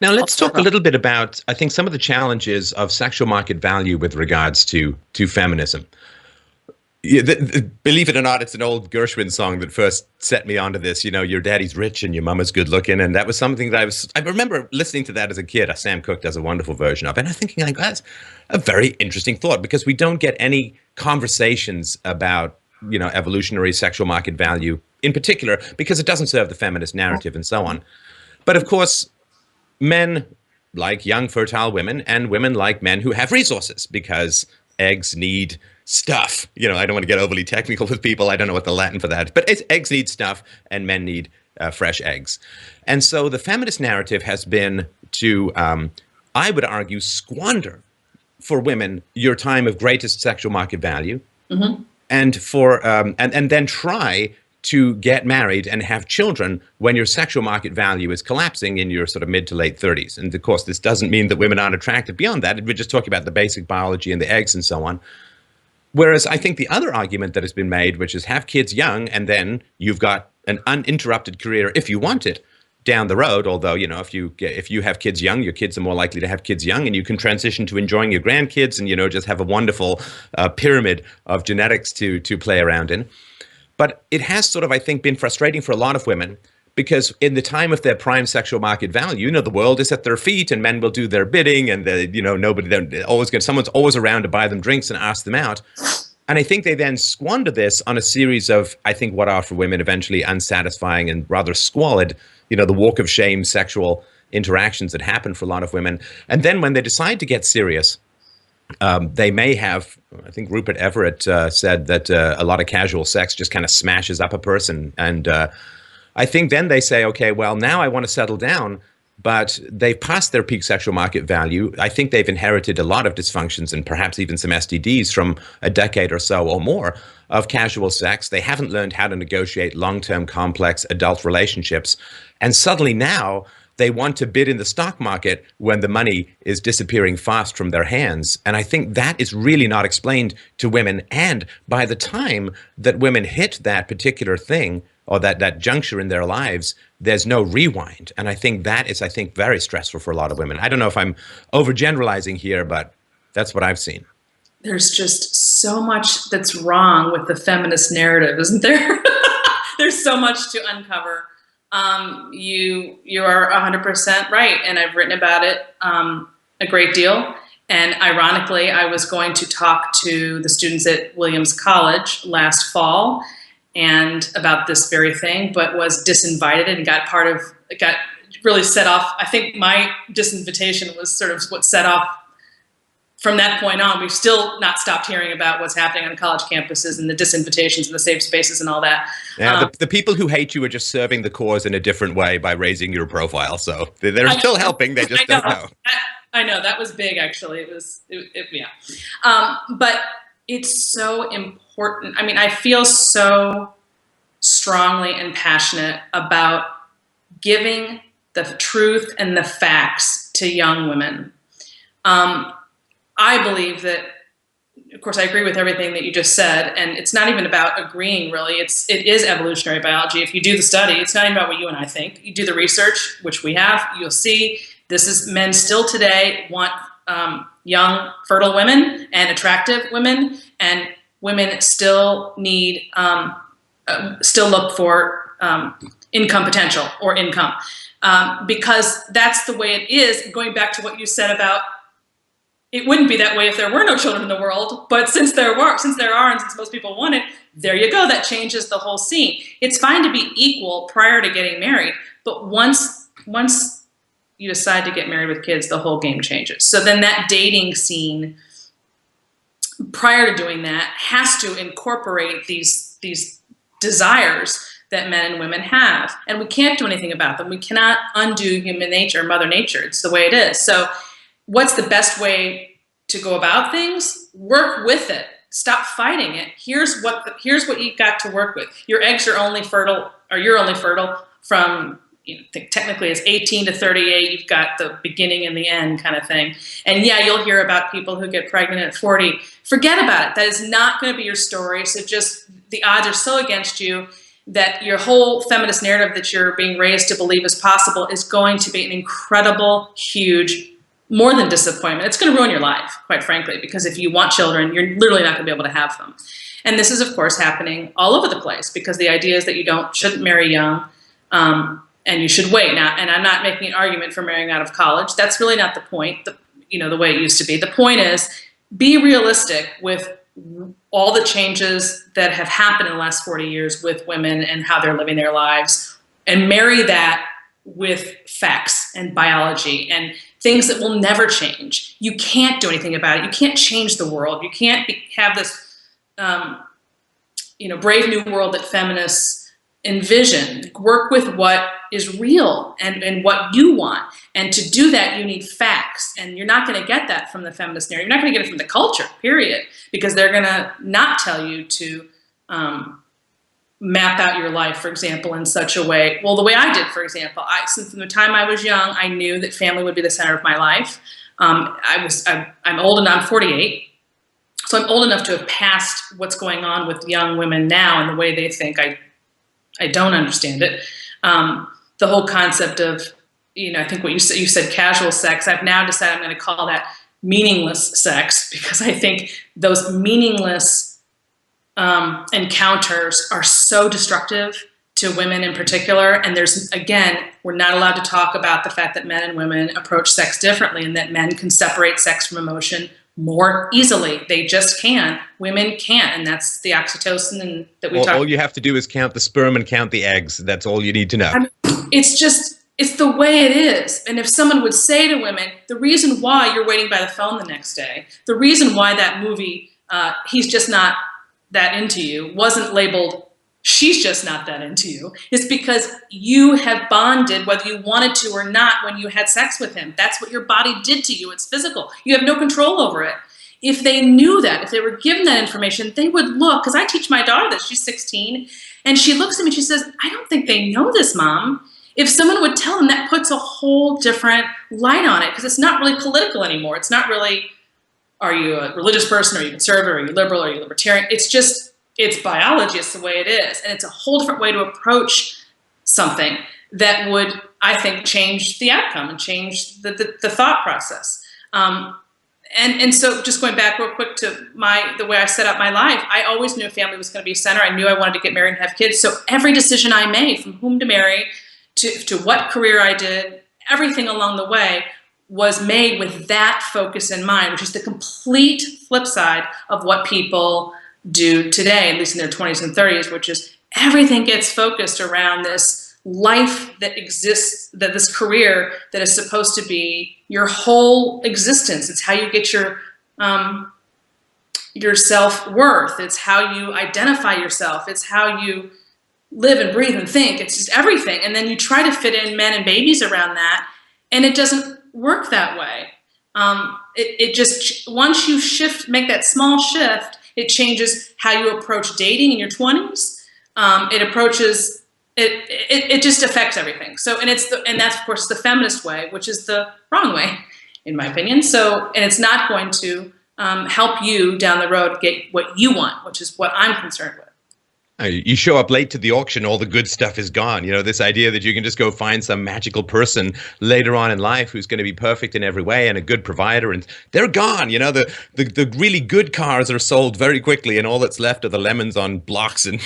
Now, let's talk a little bit about, I think, some of the challenges of sexual market value with regards to feminism. Yeah, believe it or not, it's an old Gershwin song that first set me onto this. You know, your daddy's rich and your mama's good looking, and that was something that I remember listening to that as a kid. Sam Cooke does a wonderful version of it, and I'm thinking, like, that's a very interesting thought because we don't get any conversations about, you know, evolutionary sexual market value in particular because it doesn't serve the feminist narrative and so on. But of course, men like young fertile women and women like men who have resources because eggs need stuff. You know, I don't want to get overly technical with people. I don't know what the Latin for that, but eggs need stuff and men need fresh eggs. And so the feminist narrative has been to, I would argue, squander for women your time of greatest sexual market value, and for and then try to get married and have children when your sexual market value is collapsing in your sort of mid to late 30s. And of course, this doesn't mean that women aren't attractive beyond that. We're just talking about the basic biology and the eggs and so on. Whereas I think the other argument that has been made, which is have kids young and then you've got an uninterrupted career if you want it down the road. Although, you know, if you have kids young, your kids are more likely to have kids young and you can transition to enjoying your grandkids and, you know, just have a wonderful pyramid of genetics to play around in. But it has sort of, I think, been frustrating for a lot of women because in the time of their prime sexual market value, you know, the world is at their feet and men will do their bidding and, you know, someone's always around to buy them drinks and ask them out. And I think they then squander this on a series of, I think, what are for women eventually unsatisfying and rather squalid, you know, the walk of shame sexual interactions that happen for a lot of women. And then when they decide to get serious, they may have, I think Rupert Everett said that a lot of casual sex just kind of smashes up a person. And I think then they say, okay, well, now I want to settle down, but they've passed their peak sexual market value. I think they've inherited a lot of dysfunctions and perhaps even some STDs from a decade or so or more of casual sex. They haven't learned how to negotiate long-term complex adult relationships. And suddenly now they want to bid in the stock market when the money is disappearing fast from their hands. And I think that is really not explained to women. And by the time that women hit that particular thing or that juncture in their lives, there's no rewind. And I think that is, very stressful for a lot of women. I don't know if I'm overgeneralizing here, but that's what I've seen. There's just so much that's wrong with the feminist narrative, isn't there? There's so much to uncover. You are 100% right, and I've written about it a great deal. And ironically, I was going to talk to the students at Williams College last fall and about this very thing, but was disinvited and got really set off. I think my disinvitation was sort of what set off. From that point on, we've still not stopped hearing about what's happening on college campuses and the disinvitations and the safe spaces and all that. Yeah, the people who hate you are just serving the cause in a different way by raising your profile. So they're still helping. They just don't know. I know that was big, actually. Yeah. But it's so important. I mean, I feel so strongly and passionate about giving the truth and the facts to young women. I believe that, of course, I agree with everything that you just said, and it's not even about agreeing, really. It is evolutionary biology. If you do the study, it's not even about what you and I think. You do the research, which we have, you'll see this is men still today want young, fertile women and attractive women, and women still need, still look for income potential or income, because that's the way it is. Going back to what you said about it wouldn't be that way if there were no children in the world, but since there are, and since most people want it, there you go. That changes the whole scene. It's fine to be equal prior to getting married, but once you decide to get married with kids, the whole game changes. So then that dating scene prior to doing that has to incorporate these desires that men and women have, and we can't do anything about them. We cannot undo human nature, Mother Nature. It's the way it is. So what's the best way to go about things? Work with it. Stop fighting it. Here's what you've got to work with. Your eggs are only fertile, or you're only fertile from, technically it's 18 to 38. You've got the beginning and the end kind of thing. And yeah, you'll hear about people who get pregnant at 40. Forget about it. That is not going to be your story. So just the odds are so against you. that your whole feminist narrative that you're being raised to believe is possible is going to be an incredible, huge, more than disappointment. It's going to ruin your life, quite frankly, because if you want children, you're literally not going to be able to have them. And this is, of course, happening all over the place, because the idea is that you shouldn't marry young, and you should wait. Now, and I'm not making an argument for marrying out of college. That's really not the point, the way it used to be. The point is, be realistic with all the changes that have happened in the last 40 years with women and how they're living their lives, and marry that with facts and biology and things that will never change. You can't do anything about it. You can't change the world. You can't have this brave new world that feminists envision. Work with what is real and what you want. And to do that, you need facts. And you're not going to get that from the feminist narrative. You're not going to get it from the culture, period, because they're going to not tell you to map out your life, for example, in such a way. Well, the way I did, for example, since from the time I was young, I knew that family would be the center of my life. I'm old and I'm 48. So I'm old enough to have passed what's going on with young women now and the way they think. I don't understand it. The whole concept of, I think what you said casual sex, I've now decided I'm going to call that meaningless sex, because I think those meaningless encounters are so destructive to women in particular. And we're not allowed to talk about the fact that men and women approach sex differently, and that men can separate sex from emotion more easily. They just can. Women can't, and that's the oxytocin that we talk about. All you have to do is count the sperm and count the eggs. That's all you need to know. It's the way it is. And if someone would say to women, the reason why you're waiting by the phone the next day, the reason why that movie, He's Just Not That Into You, wasn't labeled She's Just Not That Into You, is because you have bonded, whether you wanted to or not, when you had sex with him. That's what your body did to you. It's physical. You have no control over it. If they knew that, if they were given that information, they would look, because I teach my daughter this, she's 16, and she looks at me and she says, I don't think they know this, Mom. If someone would tell them, that puts a whole different light on it, because it's not really political anymore. It's not really, are you a religious person, are you conservative, are you liberal, are you libertarian? It's biology, it's the way it is. And it's a whole different way to approach something that would, I think, change the outcome and change the thought process. And so just going back real quick to the way I set up my life, I always knew family was going to be center. I knew I wanted to get married and have kids. So every decision I made, from whom to marry, to what career I did, everything along the way was made with that focus in mind, which is the complete flip side of what people do today, at least in their 20s and 30s, which is everything gets focused around this life that exists, that this career that is supposed to be your whole existence. It's how you get your self-worth. It's how you identify yourself. It's how you live and breathe and think. It's just everything. And then you try to fit in men and babies around that, and it doesn't work that way. It just, once you make that small shift, it changes how you approach dating in your 20s. It just affects everything. So, and that's of course the feminist way, which is the wrong way, in my opinion. So, and it's not going to help you down the road get what you want, which is what I'm concerned with. You show up late to the auction, all the good stuff is gone. This idea that you can just go find some magical person later on in life who's going to be perfect in every way and a good provider, and they're gone. The really good cars are sold very quickly, and all that's left are the lemons on blocks, and